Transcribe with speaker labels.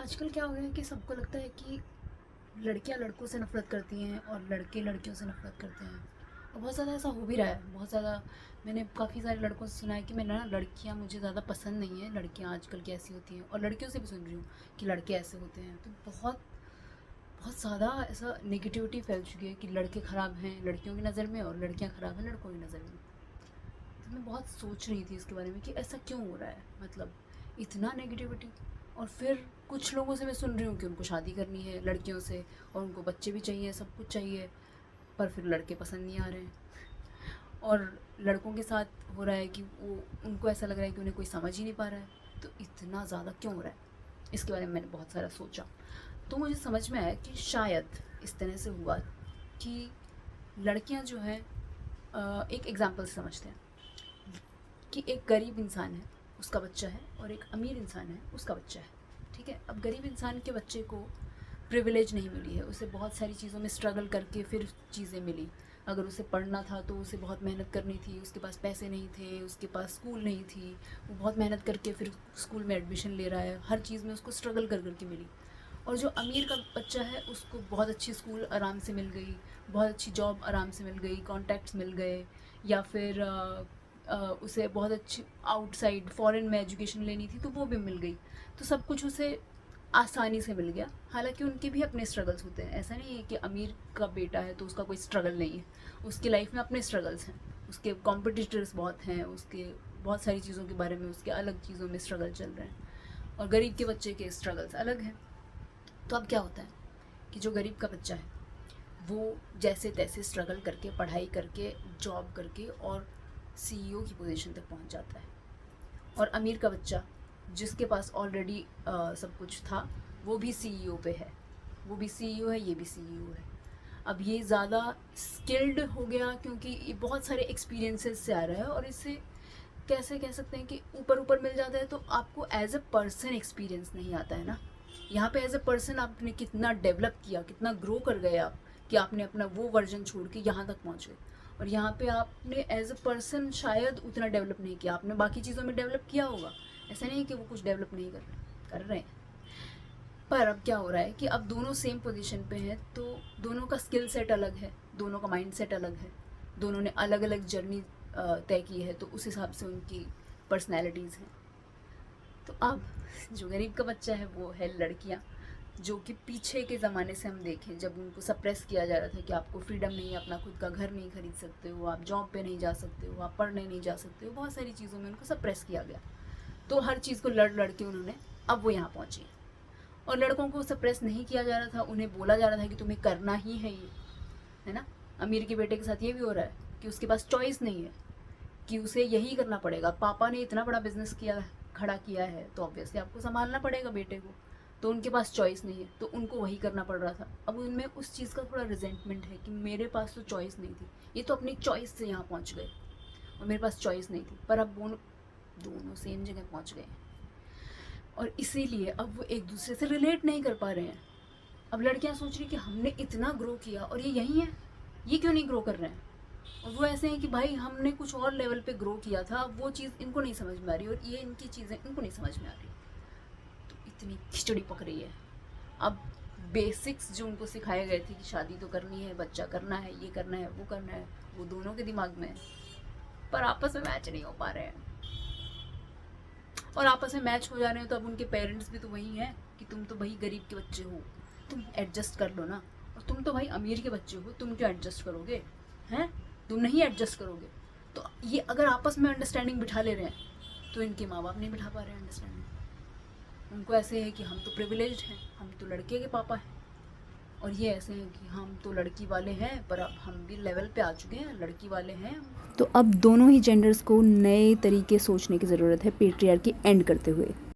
Speaker 1: आजकल क्या हो गया है कि सबको लगता है कि लड़कियां लड़कों से नफ़रत करती हैं और लड़के लड़कियों से नफ़रत करते हैं। और बहुत ज़्यादा ऐसा हो भी रहा है, बहुत ज़्यादा। मैंने काफ़ी सारे लड़कों से सुना है कि मैंने ना लड़कियां मुझे ज़्यादा पसंद नहीं है, लड़कियां आजकल की ऐसी होती हैं। और लड़कियों से भी सुन रही हूँ कि लड़के ऐसे होते हैं। तो बहुत बहुत ज़्यादा ऐसा नेगेटिविटी फैल चुकी है कि लड़के ख़राब हैं लड़कियों की नज़र में और लड़कियाँ ख़राब हैं लड़कों की नज़र में। तो मैं बहुत सोच रही थी इसके बारे में कि ऐसा क्यों हो रहा है, मतलब इतना नेगेटिविटी। और फिर कुछ लोगों से मैं सुन रही हूँ कि उनको शादी करनी है लड़कियों से और उनको बच्चे भी चाहिए, सब कुछ चाहिए, पर फिर लड़के पसंद नहीं आ रहे हैं। और लड़कों के साथ हो रहा है कि वो उनको ऐसा लग रहा है कि उन्हें कोई समझ ही नहीं पा रहा है। तो इतना ज़्यादा क्यों हो रहा है, इसके बारे में मैंने बहुत सारा सोचा। तो मुझे समझ में आया कि शायद इस तरह से हुआ कि लड़कियां जो हैं, एक एग्ज़ाम्पल से समझते हैं कि एक गरीब इंसान है, उसका बच्चा है, और एक अमीर इंसान है, उसका बच्चा है। ठीक है, अब गरीब इंसान के बच्चे को प्रिविलेज नहीं मिली है, उसे बहुत सारी चीज़ों में स्ट्रगल करके फिर चीज़ें मिली। अगर उसे पढ़ना था तो उसे बहुत मेहनत करनी थी, उसके पास पैसे नहीं थे, उसके पास स्कूल नहीं थी, वो बहुत मेहनत करके फिर स्कूल में एडमिशन ले रहा है, हर चीज़ में उसको स्ट्रगल कर करके मिली। और जो अमीर का बच्चा है उसको बहुत अच्छी स्कूल आराम से मिल गई, बहुत अच्छी जॉब आराम से मिल गई, कॉन्टैक्ट्स मिल गए, या फिर उसे बहुत अच्छी आउटसाइड फॉरेन में एजुकेशन लेनी थी तो वो भी मिल गई। तो सब कुछ उसे आसानी से मिल गया। हालांकि उनके भी अपने स्ट्रगल्स होते हैं, ऐसा नहीं है कि अमीर का बेटा है तो उसका कोई स्ट्रगल नहीं है। उसकी लाइफ में अपने स्ट्रगल्स हैं, उसके कॉम्पिटिटर्स बहुत हैं, उसके बहुत सारी चीज़ों के बारे में उसके अलग चीज़ों में स्ट्रगल चल रहे हैं, और गरीब के बच्चे के स्ट्रगल्स अलग हैं। तो अब क्या होता है कि जो गरीब का बच्चा है वो जैसे तैसे स्ट्रगल करके पढ़ाई करके जॉब करके और सीईओ की पोजीशन तक पहुंच जाता है। और अमीर का बच्चा जिसके पास ऑलरेडी सब कुछ था वो भी सीईओ पे है, वो भी सीईओ है, ये भी सीईओ है। अब ये ज़्यादा स्किल्ड हो गया क्योंकि ये बहुत सारे एक्सपीरियंसेस से आ रहा है, और इससे कैसे कह सकते हैं कि ऊपर ऊपर मिल जाता है, तो आपको एज अ पर्सन एक्सपीरियंस नहीं आता है ना। यहाँ पे एज अ पर्सन आपने कितना डेवलप किया, कितना ग्रो कर गए आप, कि आपने अपना वो वर्जन छोड़ के यहाँ तक पहुँच गए। और यहाँ पे आपने एज अ पर्सन शायद उतना डेवलप नहीं किया, आपने बाकी चीज़ों में डेवलप किया होगा। ऐसा नहीं है कि वो कुछ डेवलप नहीं कर रहे हैं। पर अब क्या हो रहा है कि अब दोनों सेम पोजीशन पे हैं, तो दोनों का स्किल सेट अलग है, दोनों का माइंड सेट अलग है, दोनों ने अलग अलग जर्नी तय की है, तो उस हिसाब से उनकी पर्सनैलिटीज़ हैं। तो अब जो गरीब का बच्चा है वो है लड़कियां, जो कि पीछे के ज़माने से हम देखें जब उनको सप्रेस किया जा रहा था कि आपको फ्रीडम नहीं है, अपना खुद का घर नहीं खरीद सकते हो, आप जॉब पे नहीं जा सकते हो, आप पढ़ने नहीं जा सकते हो, बहुत सारी चीज़ों में उनको सप्रेस किया गया। तो हर चीज़ को लड़ लड़ के उन्होंने, अब वो यहाँ पहुँची। और लड़कों को सप्रेस नहीं किया जा रहा था, उन्हें बोला जा रहा था कि तुम्हें करना ही है ये, है ना। अमीर के बेटे के साथ ये भी हो रहा है कि उसके पास चॉइस नहीं है, कि उसे यही करना पड़ेगा। पापा ने इतना बड़ा बिजनेस किया, खड़ा किया है, तो ऑब्वियसली आपको संभालना पड़ेगा बेटे को। तो उनके पास चॉइस नहीं है, तो उनको वही करना पड़ रहा था। अब उनमें उस चीज़ का थोड़ा रिजेंटमेंट है कि मेरे पास तो चॉइस नहीं थी, ये तो अपनी चॉइस से यहाँ पहुँच गए, और मेरे पास चॉइस नहीं थी। पर अब दोनों दोनों सेम जगह पहुँच गए, और इसीलिए अब वो एक दूसरे से रिलेट नहीं कर पा रहे हैं। अब लड़कियां सोच रही कि हमने इतना ग्रो किया और ये यहीं है, ये क्यों नहीं ग्रो कर रहे हैं। और वो ऐसे हैं कि भाई हमने कुछ और लेवल पे ग्रो किया था, अब वो चीज़ इनको नहीं समझ में आ रही, और ये इनकी चीज़ें इनको नहीं समझ में आ रही। तो इतनी खिचड़ी पक रही है। अब बेसिक्स जो उनको सिखाए गए थे कि शादी तो करनी है, बच्चा करना है, ये करना है, वो करना है, वो दोनों के दिमाग में है, पर आपस में मैच नहीं हो पा रहे हैं। और आपस में मैच हो जा रहे हैं तो अब उनके पेरेंट्स भी तो वही हैं कि तुम तो भाई गरीब के बच्चे हो, तुम एडजस्ट कर लो ना। और तुम तो भाई अमीर के बच्चे हो, तुम क्यों एडजस्ट करोगे, हैं, तुम नहीं एडजस्ट करोगे। तो ये अगर आपस में अंडरस्टैंडिंग बिठा ले रहे हैं, तो इनके माँ बाप नहीं बिठा पा रहे हैं अंडरस्टैंडिंग। उनको ऐसे है कि हम तो प्रिविलेज्ड हैं, हम तो लड़के के पापा हैं, और ये ऐसे हैं कि हम तो लड़की वाले हैं, पर अब हम भी लेवल पे आ चुके हैं, लड़की वाले हैं। तो अब दोनों ही जेंडर्स को नए तरीके सोचने की ज़रूरत है पेट्रियार्की एंड करते हुए।